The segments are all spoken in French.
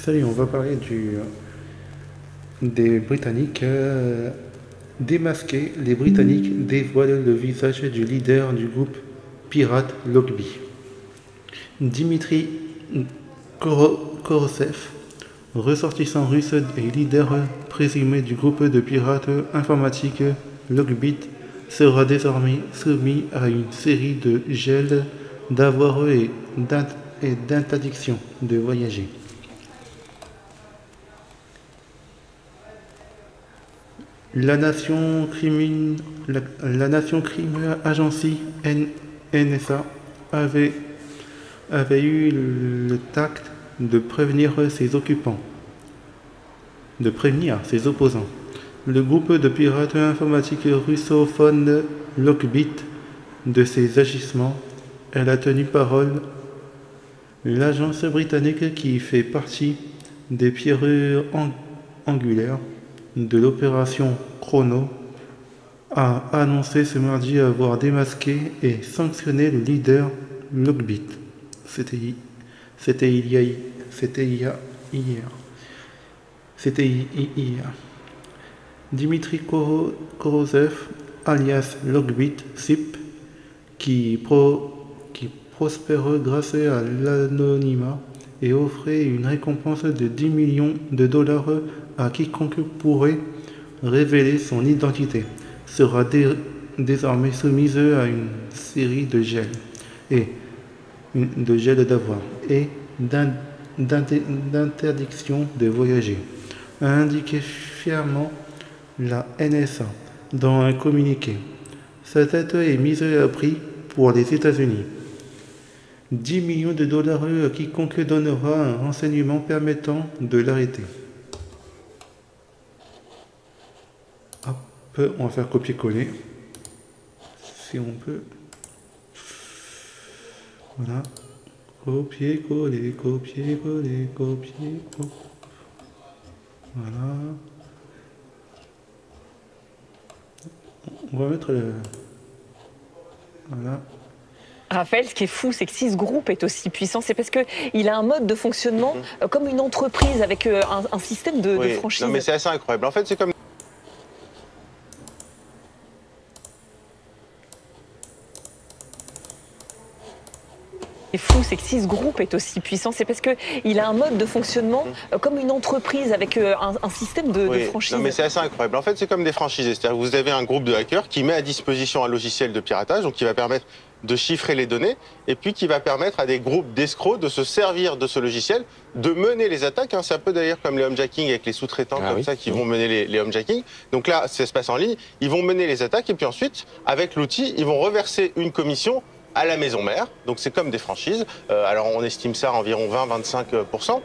Salut, on va parler des Britanniques. Démasqués, les Britanniques dévoilent le visage du leader du groupe pirate Lockbee. Dimitri Korosev, ressortissant russe et leader présumé du groupe de pirates informatiques Lockbit, sera désormais soumis à une série de gels d'avoirs et d'interdiction de voyager. La Nation Crime Agency NSA avait eu le tact de prévenir ses ses opposants. Le groupe de pirates informatiques russophone Lockbit de ses agissements. Elle a tenu parole. L'agence britannique qui fait partie des pierres angulaires de l'opération Chrono a annoncé ce mardi avoir démasqué et sanctionné le leader Lockbit. C'était hier. Dimitri Korosev, alias Lockbit SIP, qui prospère grâce à l'anonymat et offrait une récompense de 10 millions de dollars à quiconque pourrait révéler son identité, sera désormais soumise à une série de gels d'avoir et d'interdiction de voyager, a indiqué fièrement la NSA dans un communiqué. Sa tête est mise à prix pour les États-Unis. 10 millions de dollars à quiconque donnera un renseignement permettant de l'arrêter. Hop, on va faire copier-coller. Si on peut. Voilà. Copier-coller. Voilà. On va mettre le... Voilà. Raphaël, ce qui est fou, c'est que si ce groupe est aussi puissant, c'est parce qu'il a un mode de fonctionnement comme une entreprise avec un système de franchise. Non, mais c'est assez incroyable. En fait, c'est comme... Ce qui est fou, c'est que si ce groupe est aussi puissant, c'est parce qu'il a un mode de fonctionnement comme une entreprise avec un système de franchise. Non, mais c'est assez incroyable. En fait, c'est comme des franchisés. C'est-à-dire que vous avez un groupe de hackers qui met à disposition un logiciel de piratage, donc qui va permettre de chiffrer les données, et puis qui va permettre à des groupes d'escrocs de se servir de ce logiciel, de mener les attaques. C'est un peu d'ailleurs comme les homejacking avec les sous-traitants ça qui vont mener les homejacking. Donc là, ça se passe en ligne. Ils vont mener les attaques, et puis ensuite, avec l'outil, ils vont reverser une commission à la maison mère. Donc c'est comme des franchises. Alors on estime ça à environ 20-25%.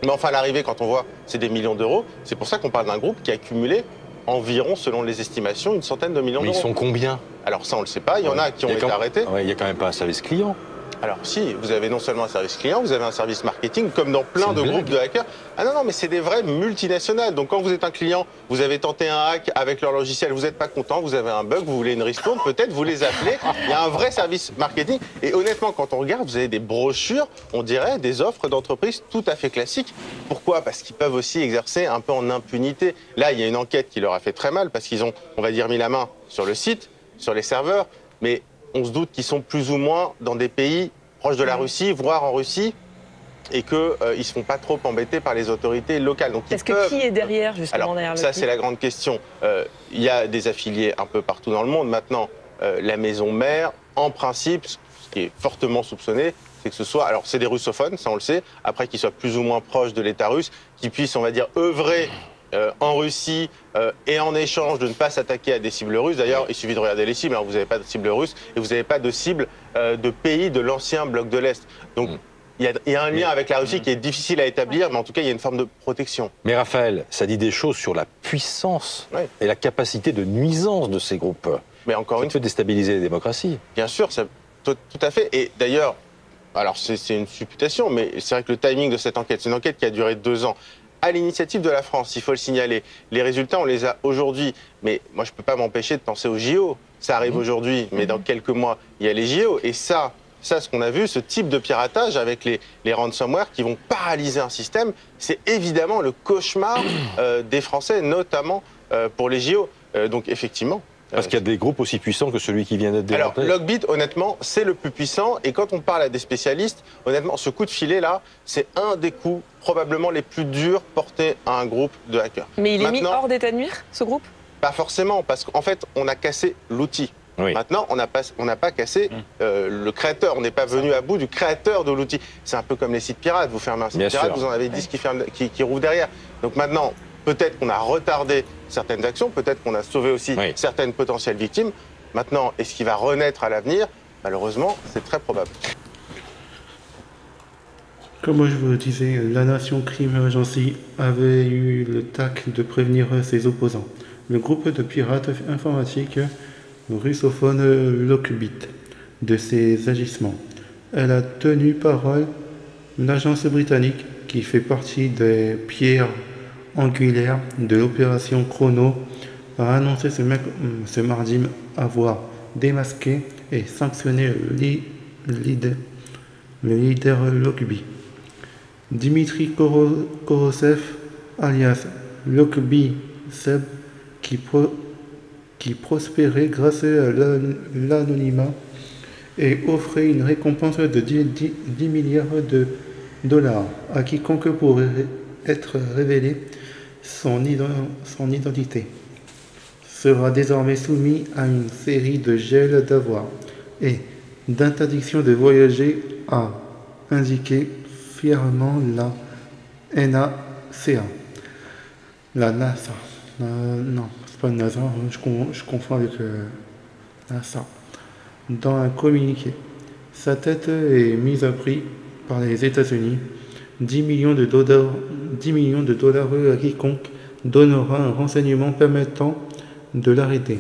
Mais enfin, à l'arrivée, quand on voit, c'est des millions d'euros. C'est pour ça qu'on parle d'un groupe qui a cumulé environ, selon les estimations, une centaine de millions d'euros. Mais ils sont combien? Alors ça, on ne le sait pas. Il y en a qui ont été arrêtés. Il n'y a quand même pas un service client. Alors si, vous avez non seulement un service client, vous avez un service marketing, comme dans plein de groupes de hackers. Ah non, mais c'est des vrais multinationales. Donc quand vous êtes un client, vous avez tenté un hack avec leur logiciel, vous n'êtes pas content, vous avez un bug, vous voulez une ristourne, peut-être vous les appelez. Il y a un vrai service marketing. Et honnêtement, quand on regarde, vous avez des brochures, on dirait des offres d'entreprise tout à fait classiques. Pourquoi? Parce qu'ils peuvent aussi exercer un peu en impunité. Là, il y a une enquête qui leur a fait très mal parce qu'ils ont, on va dire, mis la main sur le site, sur les serveurs, mais on se doute qu'ils sont plus ou moins dans des pays proches de la Russie, voire en Russie, et qu'ils ne se font pas trop embêter par les autorités locales. Donc, parce que qui est derrière, justement, derrière le ça, c'est la grande question. Il y a des affiliés un peu partout dans le monde. Maintenant, la maison mère, en principe, ce qui est fortement soupçonné, c'est que ce soit... Alors, c'est des russophones, ça on le sait, après qu'ils soient plus ou moins proches de l'État russe, qui puissent, on va dire, œuvrer en Russie et en échange de ne pas s'attaquer à des cibles russes. D'ailleurs, il suffit de regarder les cibles. Alors, vous n'avez pas de cible russe et vous n'avez pas de cible de pays de l'ancien bloc de l'Est. Donc, il y a un lien avec la Russie qui est difficile à établir, mais en tout cas, il y a une forme de protection. Mais Raphaël, ça dit des choses sur la puissance et la capacité de nuisance de ces groupes. Mais encore une fois, peut déstabiliser les démocraties. Bien sûr, tout à fait. Et d'ailleurs, alors c'est une supputation, mais c'est vrai que le timing de cette enquête, c'est une enquête qui a duré 2 ans. À l'initiative de la France, il faut le signaler. Les résultats, on les a aujourd'hui. Mais moi, je ne peux pas m'empêcher de penser aux JO. Ça arrive aujourd'hui, mais dans quelques mois, il y a les JO. Et ça, Ça, ce qu'on a vu, ce type de piratage avec les ransomware qui vont paralyser un système, c'est évidemment le cauchemar des Français, notamment pour les JO. Donc effectivement... Parce qu'il y a des groupes aussi puissants que celui qui vient d'être démantelé. Alors, Lockbit, honnêtement, c'est le plus puissant. Et quand on parle à des spécialistes, honnêtement, ce coup de filet-là, c'est un des coups probablement les plus durs portés à un groupe de hackers. Mais il est mis hors d'état de nuire, ce groupe? Pas forcément, parce qu'en fait, on a cassé l'outil. Oui. Maintenant, on n'a pas cassé le créateur. On n'est pas venu à bout du créateur de l'outil. C'est un peu comme les sites pirates. Vous fermez un site pirate, vous en avez 10 qui rouvrent derrière. Donc maintenant, peut-être qu'on a retardé certaines actions, peut-être qu'on a sauvé aussi certaines potentielles victimes. Maintenant, est-ce qu'il va renaître à l'avenir? Malheureusement, c'est très probable. Comme je vous le disais, la Nation Crime Agency avait eu le tact de prévenir ses opposants. Le groupe de pirates informatiques russophone Lockbit de ses agissements. Elle a tenu parole. L'agence britannique, qui fait partie des pierres angulaire de l'opération Chrono, a annoncé ce mardi avoir démasqué et sanctionné le leader Lockbit. Dimitri Korosev, alias Lockbit Seb, qui prospérait grâce à l'anonymat et offrait une récompense de 10 milliards de dollars à quiconque pourrait être révélé son identité, sera désormais soumis à une série de gels d'avoirs et d'interdiction de voyager, a indiqué fièrement la NACA. La NASA. Non, c'est pas NASA, je confonds avec NASA. Dans un communiqué, sa tête est mise à prix par les États-Unis. 10 millions de dollars à quiconque donnera un renseignement permettant de l'arrêter.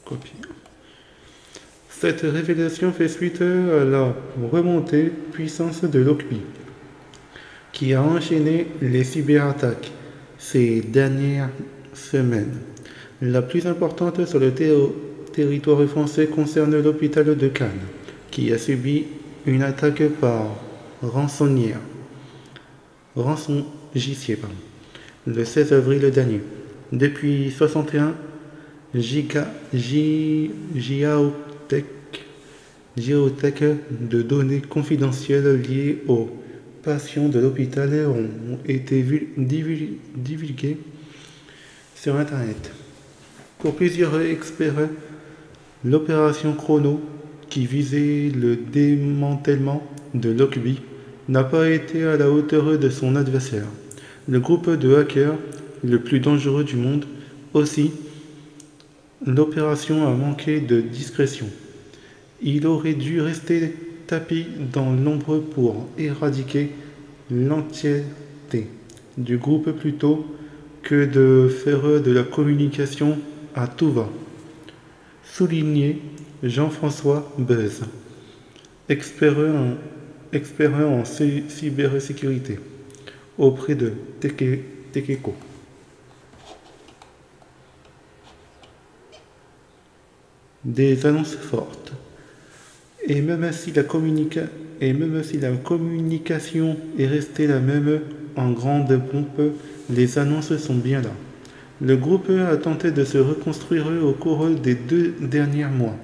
Copier. Cette révélation fait suite à la remontée puissance de Lockbit, qui a enchaîné les cyberattaques ces dernières semaines. La plus importante sur le territoire français concerne l'hôpital de Cannes, qui a subi une attaque par rançongicier, le 16 avril dernier. Depuis 61 géothèques de données confidentielles liées aux patients de l'hôpital ont été divulguées sur Internet. Pour plusieurs experts, l'opération Chrono, qui visait le démantèlement de Lockbit, n'a pas été à la hauteur de son adversaire. Le groupe de hackers le plus dangereux du monde aussi. L'opération a manqué de discrétion. Il aurait dû rester tapi dans l'ombre pour éradiquer l'entièreté du groupe plutôt que de faire de la communication à tout va. Souligné Jean-François Buzz, expert en cybersécurité auprès de Tekeko. Des annonces fortes. Et même si la communication est restée la même en grande pompe, les annonces sont bien là. Le groupe a tenté de se reconstruire au cours des 2 derniers mois,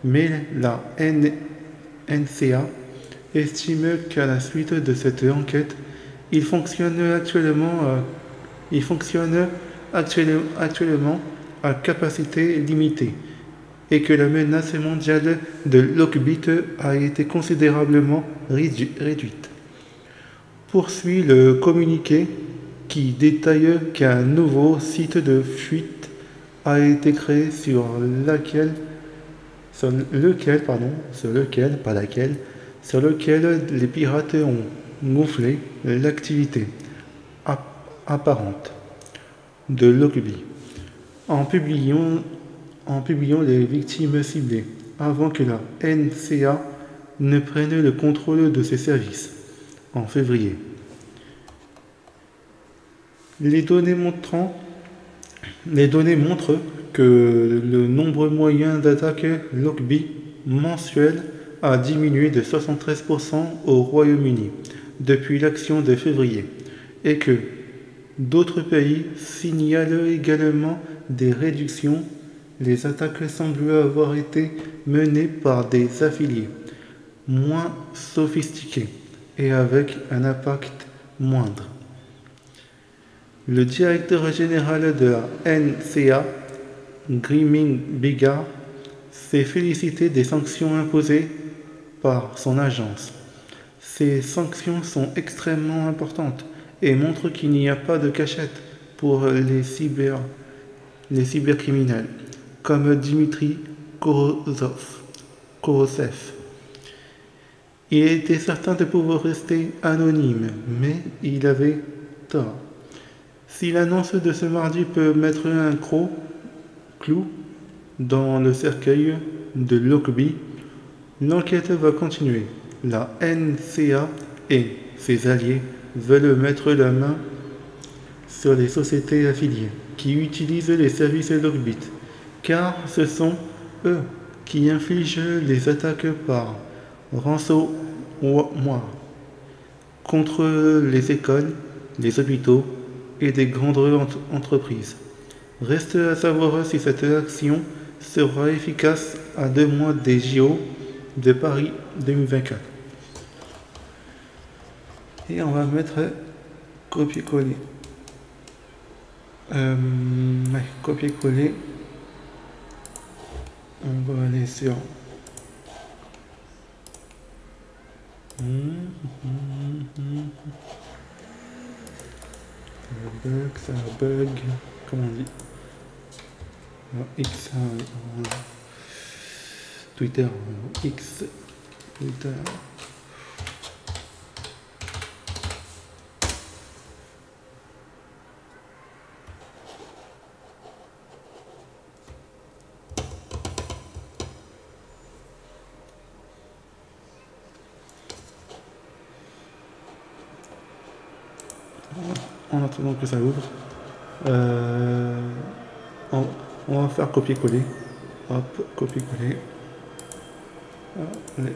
mais la NCA estime qu'à la suite de cette enquête, il fonctionne actuellement à capacité limitée, et que la menace mondiale de Lockbit a été considérablement réduite. Poursuit le communiqué qui détaille qu'un nouveau site de fuite a été créé sur lequel les pirates ont gonflé l'activité apparente de Lockbit en publiant en publiant les victimes ciblées, avant que la NCA ne prenne le contrôle de ses services, en février. Les données montrent que le nombre moyen d'attaques Lockbit mensuelles a diminué de 73% au Royaume-Uni depuis l'action de février, et que d'autres pays signalent également des réductions. Les attaques semblent avoir été menées par des affiliés moins sophistiqués et avec un impact moindre. Le directeur général de la NCA, Griming Biggar, s'est félicité des sanctions imposées par son agence. Ces sanctions sont extrêmement importantes et montrent qu'il n'y a pas de cachette pour les cybercriminels, comme Dimitri Korosev. Il était certain de pouvoir rester anonyme, mais il avait tort. Si l'annonce de ce mardi peut mettre un clou dans le cercueil de Lockbit, l'enquête va continuer. La NCA et ses alliés veulent mettre la main sur les sociétés affiliées qui utilisent les services Lockbit, car ce sont eux qui infligent les attaques par ransomware contre les écoles, les hôpitaux et des grandes entreprises. Reste à savoir si cette action sera efficace à 2 mois des JO de Paris 2024. Et on va mettre copier-coller. Copier-coller. On va aller sur ça bug, comment on dit? X, Twitter, X, Twitter. En attendant que ça ouvre, on va faire copier-coller. Hop, copier-coller. Allez.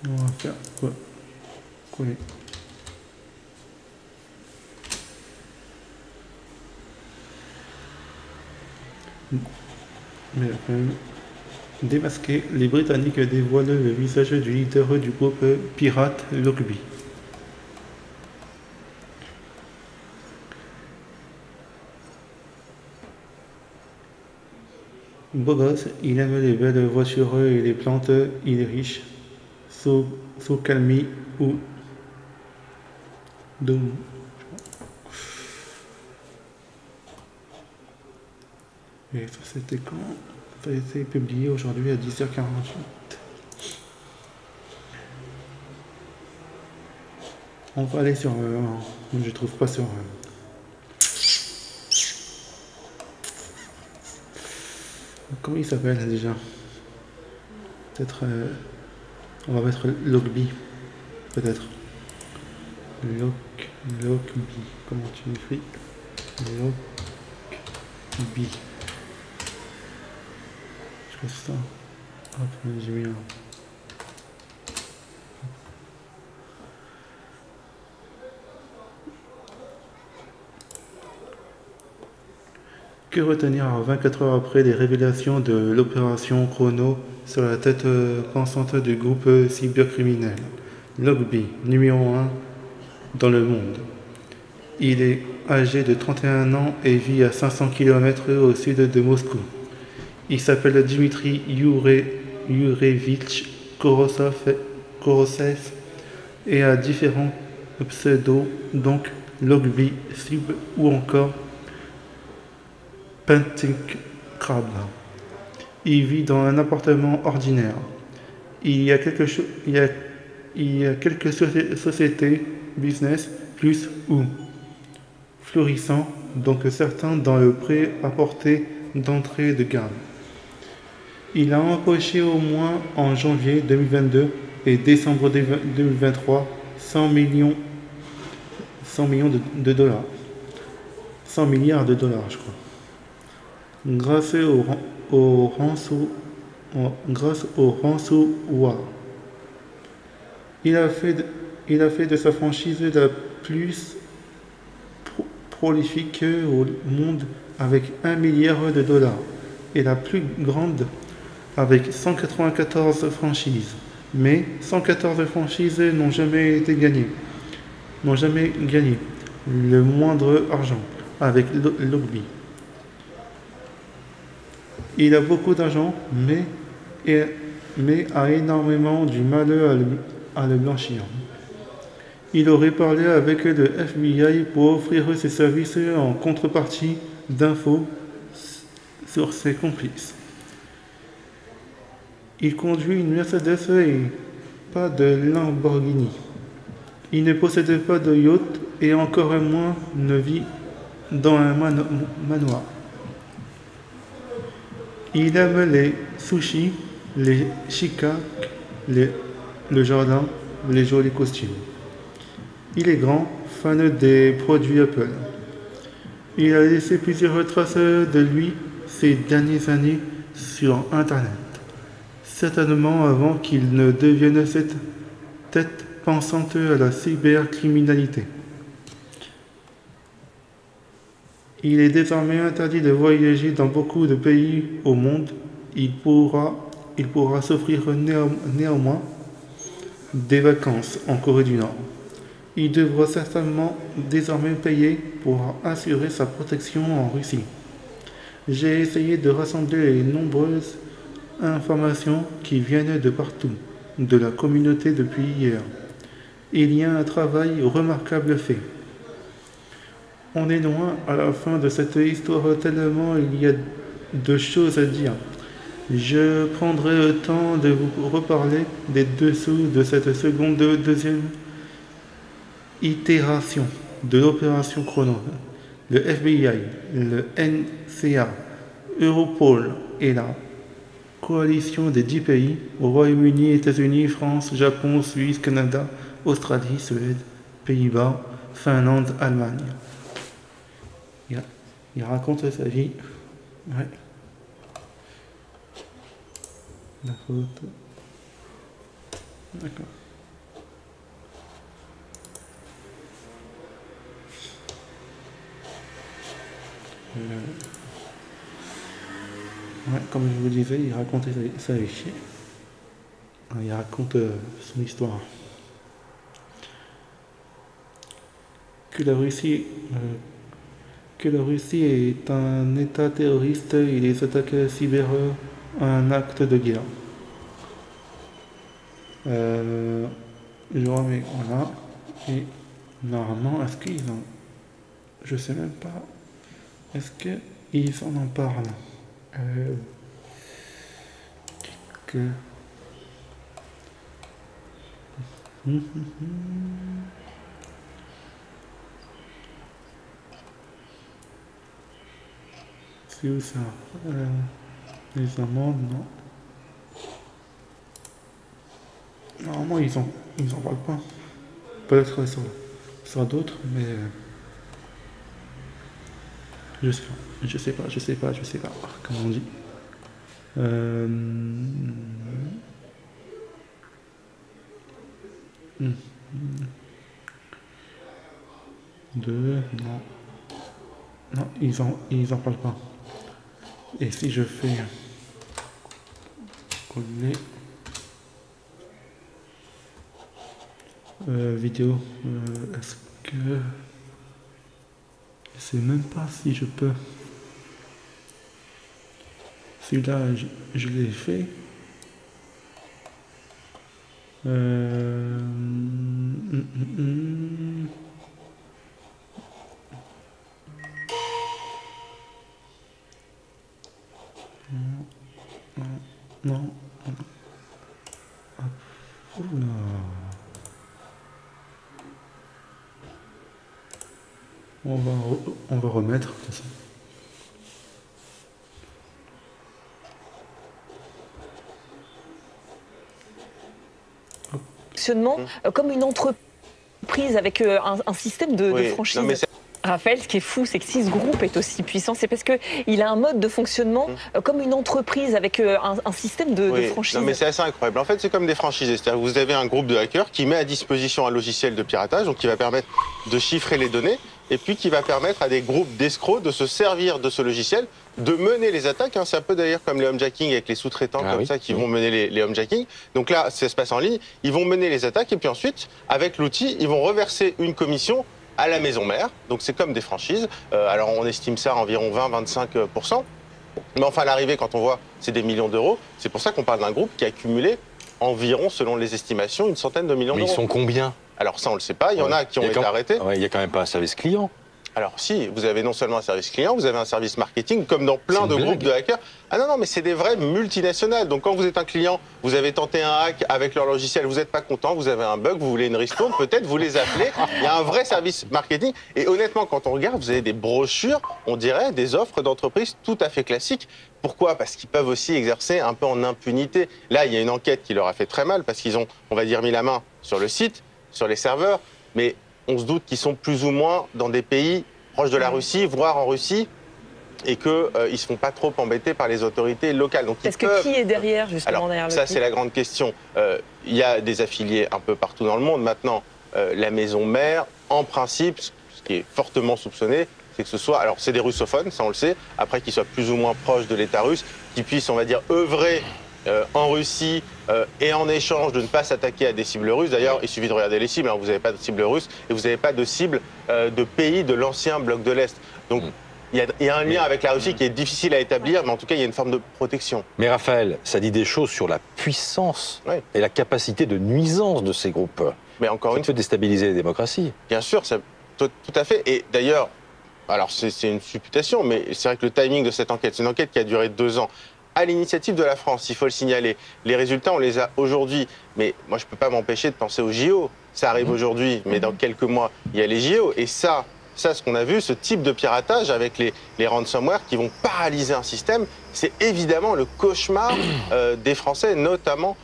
On va faire coller. Mais quand même, démasqué, les Britanniques dévoilent le visage du leader du groupe pirate Lockbit. Beau gosse, il aime les belles voitures et les plantes, il est riche. Calmi ou Dom. Et ça c'était quand? Ça a été publié aujourd'hui à 10h48. On va aller sur... je trouve pas sur... comment il s'appelle déjà? Peut-être... on va mettre Lockbit, peut-être. Lockbit. Comment tu écris? Lockbit. Je fais ça. Hop, j'ai mis un. Que retenir à 24 heures après les révélations de l'opération Chrono sur la tête pensante du groupe cybercriminel Logby, numéro 1 dans le monde. Il est âgé de 31 ans et vit à 500 km au sud de Moscou. Il s'appelle Dmitri Yurevitch Korosev et a différents pseudos, donc Logby, Sub ou encore Pentic Crab. Il vit dans un appartement ordinaire. Il y a quelques sociétés, business, plus ou florissant, donc certains dans le prêt-à-porter d'entrée de gamme. Il a empoché au moins en janvier 2022 et décembre 2023 100 millions de dollars. 100 milliards de dollars, je crois. Grâce au ransomware. Il a fait de sa franchise la plus prolifique au monde avec 1 milliard de dollars et la plus grande avec 194 franchises. Mais 114 franchises n'ont jamais gagné le moindre argent avec Logby. Il a beaucoup d'argent, mais a énormément du mal à le blanchir. Il aurait parlé avec le FBI pour offrir ses services en contrepartie d'infos sur ses complices. Il conduit une Mercedes et pas de Lamborghini. Il ne possède pas de yacht et encore moins ne vit dans un manoir. Il aime les sushis, les chikas, le jardin, les jolis costumes. Il est grand fan des produits Apple. Il a laissé plusieurs traces de lui ces dernières années sur Internet, certainement avant qu'il ne devienne cette tête pensante à la cybercriminalité. Il est désormais interdit de voyager dans beaucoup de pays au monde. Il pourra s'offrir néanmoins des vacances en Corée du Nord. Il devra certainement désormais payer pour assurer sa protection en Russie. J'ai essayé de rassembler les nombreuses informations qui viennent de partout, de la communauté depuis hier. Il y a un travail remarquable fait. On est loin à la fin de cette histoire tellement il y a de choses à dire. Je prendrai le temps de vous reparler des dessous de cette deuxième itération de l'opération Chrono. Le FBI, le NCA, Europol et la coalition des 10 pays, au Royaume-Uni, États-Unis, France, Japon, Suisse, Canada, Australie, Suède, Pays-Bas, Finlande, Allemagne. Il raconte sa vie. Ouais. La faute. D'accord. Ouais, comme je vous disais, il racontait sa vie. Il raconte son histoire. Que la Russie est un État terroriste et les attaques cyber un acte de guerre. Je remets, voilà. Et normalement, est-ce qu'ils ont... Je sais même pas. Est-ce qu'ils en parlent C'est où ça les amendes, non. Normalement, ils en parlent pas. Peut-être sur d'autres, mais... Je sais pas, comment on dit. Non, ils en parlent pas. Et si je fais coller vidéo, est-ce que je sais même pas si je peux. Celui-là, je l'ai fait. Non. Oula. On va remettre. De toute façon. Fonctionnement comme une entreprise avec un système de franchise. Non, mais Raphaël, ce qui est fou, c'est que si ce groupe est aussi puissant, c'est parce qu'il a un mode de fonctionnement comme une entreprise avec un système de franchise. Non, mais c'est assez incroyable. En fait, c'est comme des franchisés. C'est-à-dire que vous avez un groupe de hackers qui met à disposition un logiciel de piratage, donc qui va permettre de chiffrer les données, et puis qui va permettre à des groupes d'escrocs de se servir de ce logiciel, de mener les attaques. C'est un peu d'ailleurs comme les homejacking avec les sous-traitants qui vont mener les homejacking. Donc là, ça se passe en ligne. Ils vont mener les attaques, et puis ensuite, avec l'outil, ils vont reverser une commission à la maison mère, donc c'est comme des franchises. Alors on estime ça à environ 20-25%, mais enfin à l'arrivée, quand on voit, c'est des millions d'euros. C'est pour ça qu'on parle d'un groupe qui a accumulé environ, selon les estimations, une centaine de millions d'euros. Mais ils sont combien? Alors ça, on le sait pas. Il y en a qui ont été arrêtés. Il y a quand même pas un service client. Alors si, vous avez non seulement un service client, vous avez un service marketing, comme dans plein de groupes de hackers. Ah non, mais c'est des vrais multinationales. Donc quand vous êtes un client, vous avez tenté un hack avec leur logiciel, vous n'êtes pas content, vous avez un bug, vous voulez une ristourne, peut-être vous les appelez. Il y a un vrai service marketing. Et honnêtement, quand on regarde, vous avez des brochures, on dirait des offres d'entreprise tout à fait classiques. Pourquoi? Parce qu'ils peuvent aussi exercer un peu en impunité. Là, il y a une enquête qui leur a fait très mal parce qu'ils ont, on va dire, mis la main sur le site, sur les serveurs, mais on se doute qu'ils sont plus ou moins dans des pays proches de la Russie, voire en Russie, et qu'ils ne se font pas trop embêter par les autorités locales. Donc, Est-ce que qui est derrière, justement, alors, derrière le ça, c'est la grande question. Il y a des affiliés un peu partout dans le monde. Maintenant, la maison mère, en principe, ce qui est fortement soupçonné, c'est que ce soit... Alors, c'est des russophones, ça on le sait. Après, qu'ils soient plus ou moins proches de l'État russe, qu'ils puissent, on va dire, œuvrer en Russie et en échange de ne pas s'attaquer à des cibles russes. D'ailleurs, il suffit de regarder les cibles. Vous n'avez pas de cible russe et vous n'avez pas de cible de pays de l'ancien bloc de l'Est. Donc, il y a un lien avec la Russie qui est difficile à établir, mais en tout cas, il y a une forme de protection. Mais Raphaël, ça dit des choses sur la puissance et la capacité de nuisance de ces groupes. Mais encore une fois, peut déstabiliser les démocraties. Bien sûr, tout à fait. Et d'ailleurs, alors c'est une supputation, mais c'est vrai que le timing de cette enquête, c'est une enquête qui a duré 2 ans. À l'initiative de la France, il faut le signaler. Les résultats, on les a aujourd'hui. Mais moi, je ne peux pas m'empêcher de penser aux JO. Ça arrive aujourd'hui, mais dans quelques mois, il y a les JO. Et ça, ce qu'on a vu, ce type de piratage avec les ransomware qui vont paralyser un système, c'est évidemment le cauchemar des Français, notamment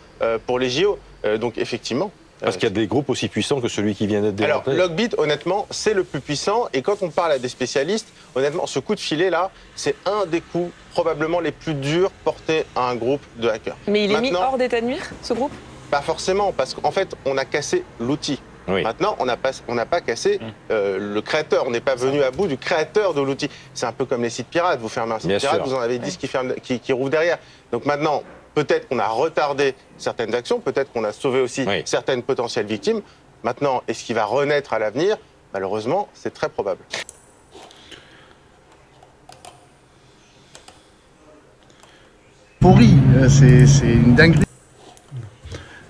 pour les JO. Donc effectivement... Parce qu'il y a des groupes aussi puissants que celui qui vient d'être démantelé. Alors, Logbit, honnêtement, c'est le plus puissant. Et quand on parle à des spécialistes, honnêtement, ce coup de filet-là, c'est un des coups probablement les plus durs portés à un groupe de hackers. Mais il est mis hors d'état de nuire, ce groupe? Pas forcément, parce qu'en fait, on a cassé l'outil. Oui. Maintenant, on n'a pas cassé le créateur. On n'est pas venu à bout du créateur de l'outil. C'est un peu comme les sites pirates. Vous fermez un site pirate, vous en avez 10 qui rouvrent derrière. Donc maintenant... Peut-être qu'on a retardé certaines actions, peut-être qu'on a sauvé aussi certaines potentielles victimes. Maintenant, est-ce qu'il va renaître à l'avenir? Malheureusement, c'est très probable. Pourri, c'est une dinguerie.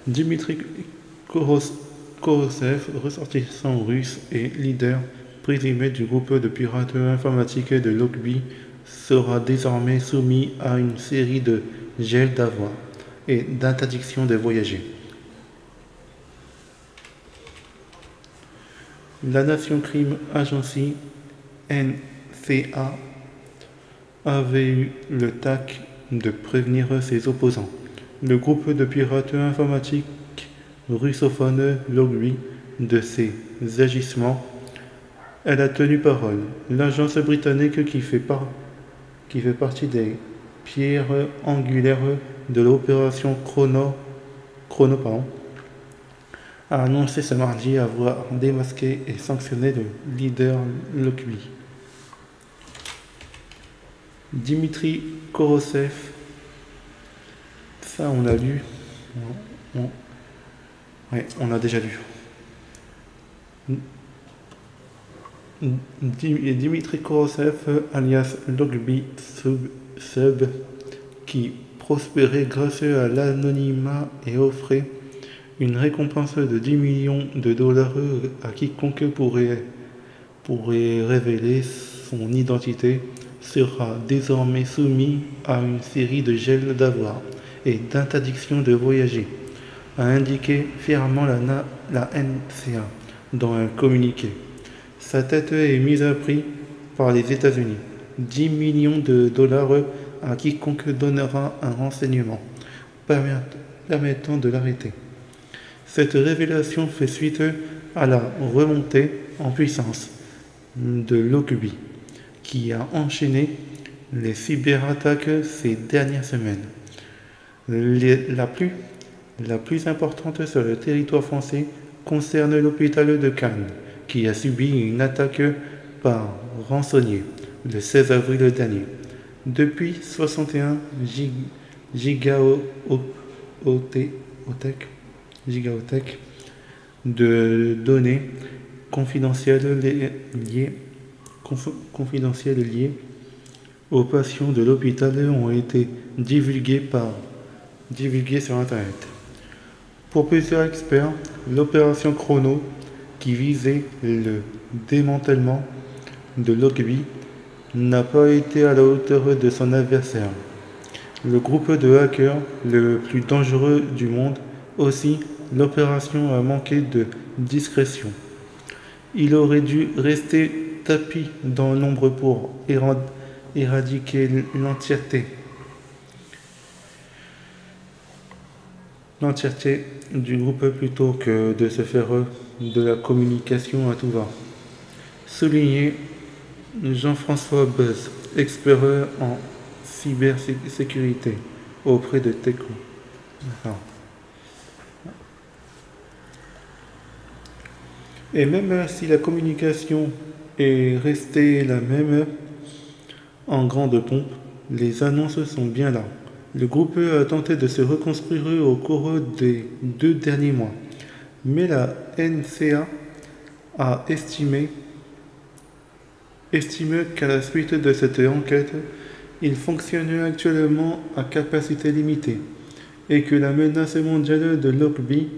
Dimitri Korosev, ressortissant russe et leader présumé du groupe de pirates informatiques de Logbit, sera désormais soumis à une série de gel d'avoirs et d'interdiction de voyager. La Nation Crime Agency NCA avait eu le tact de prévenir ses opposants. Le groupe de pirates informatiques russophone Logbit de ses agissements. Elle a tenu parole. L'agence britannique qui fait partie des pierres angulaires de l'opération Chrono a annoncé ce mardi avoir démasqué et sanctionné le leader Logbit. Dimitri Korosev, ça on l'a lu. Ouais, on l'a déjà lu. Dimitri Korosev, alias Logby Sub, qui prospérait grâce à l'anonymat et offrait une récompense de 10 millions de dollars à quiconque pourrait révéler son identité, sera désormais soumis à une série de gels d'avoirs et d'interdiction de voyager, a indiqué fièrement la NCA dans un communiqué. Sa tête est mise à prix par les États-Unis. 10 millions de dollars à quiconque donnera un renseignement permettant de l'arrêter. Cette révélation fait suite à la remontée en puissance de Logby, qui a enchaîné les cyberattaques ces dernières semaines. La plus importante sur le territoire français concerne l'hôpital de Cannes, qui a subi une attaque par rançonnier le 16 avril dernier. Depuis 61 gigaoctets de données confidentielles liées aux patients de l'hôpital ont été divulguées sur Internet. Pour plusieurs experts, l'opération Chrono, qui visait le démantèlement de Logby, n'a pas été à la hauteur de son adversaire. Le groupe de hackers le plus dangereux du monde aussi, l'opération a manqué de discrétion. Il aurait dû rester tapi dans l'ombre pour éradiquer l'entièreté du groupe plutôt que de se faire de la communication à tout va. Souligné Jean-François Buzz, expert en cybersécurité auprès de Teco. Et même si la communication est restée la même en grande pompe, les annonces sont bien là. Le groupe a tenté de se reconstruire au cours des 2 derniers mois, mais la NCA a estimé qu'à la suite de cette enquête, il fonctionne actuellement à capacité limitée et que la menace mondiale de Logby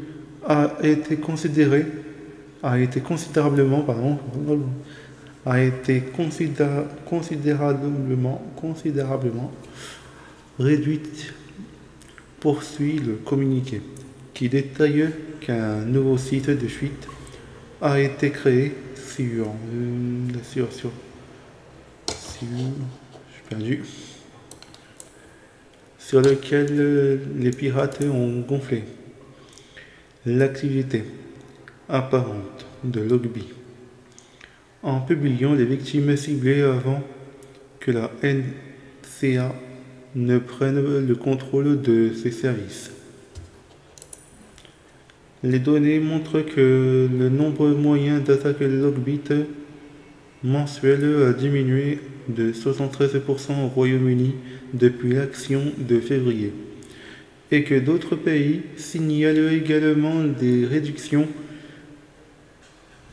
a été considérablement réduite, poursuit le communiqué, qui détaille qu'un nouveau site de fuite a été créé sur lequel les pirates ont gonflé l'activité apparente de Logby, en publiant les victimes ciblées avant que la NCA ne prenne le contrôle de ses services. Les données montrent que le nombre moyen d'attaques Logbit mensuelles a diminué de 73% au Royaume-Uni depuis l'action de février, et que d'autres pays signalent également des réductions.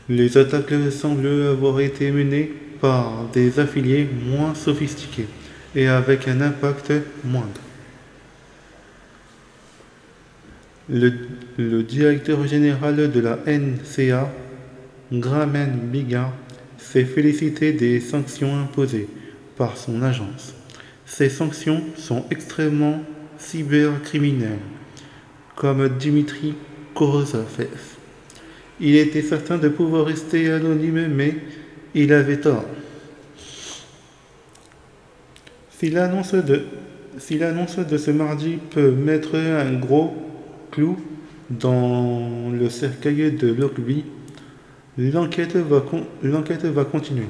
Les attaques semblent avoir été menées par des affiliés moins sophistiqués et avec un impact moindre. Le directeur général de la NCA, Gramen Bigard, s'est félicité des sanctions imposées par son agence. Ces sanctions sont extrêmement cybercriminelles, comme Dimitri Korosev. Il était certain de pouvoir rester anonyme, mais il avait tort. Si l'annonce de ce mardi peut mettre un gros clou dans le cercueil de Logby, l'enquête va continuer.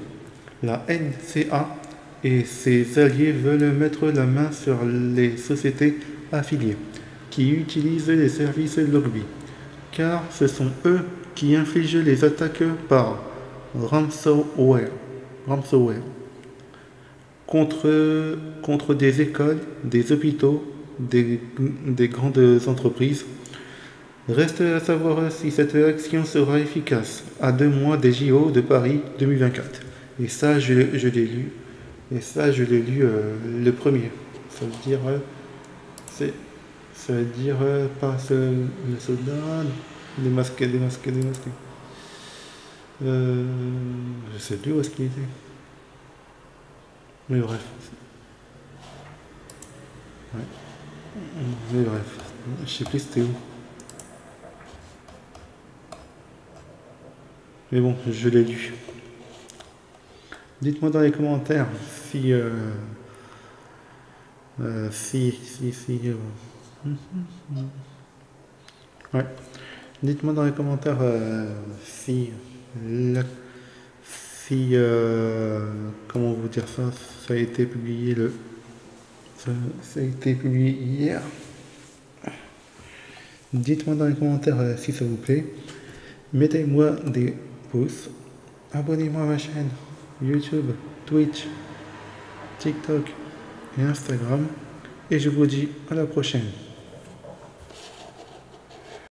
La NCA et ses alliés veulent mettre la main sur les sociétés affiliées qui utilisent les services Logby, car ce sont eux qui infligent les attaques par ransomware. contre des écoles, des hôpitaux, des grandes entreprises. Reste à savoir si cette action sera efficace à 2 mois des JO de Paris 2024. Et ça, je l'ai lu. Et ça, je l'ai lu le premier. Ça veut dire... ça veut dire pas le soldat, démasqué. Je sais plus où est-ce qu'il était. Mais bref. Ouais. Mais bref. Je sais plus c'était où. Mais bon, je l'ai lu. Dites-moi dans les commentaires si... ouais. Dites-moi dans les commentaires si comment vous dire ça, ça a été publié ça a été publié hier. Dites-moi dans les commentaires si ça vous plaît. Mettez-moi des pouces. Abonnez-moi à ma chaîne YouTube, Twitch, TikTok et Instagram. Et je vous dis à la prochaine.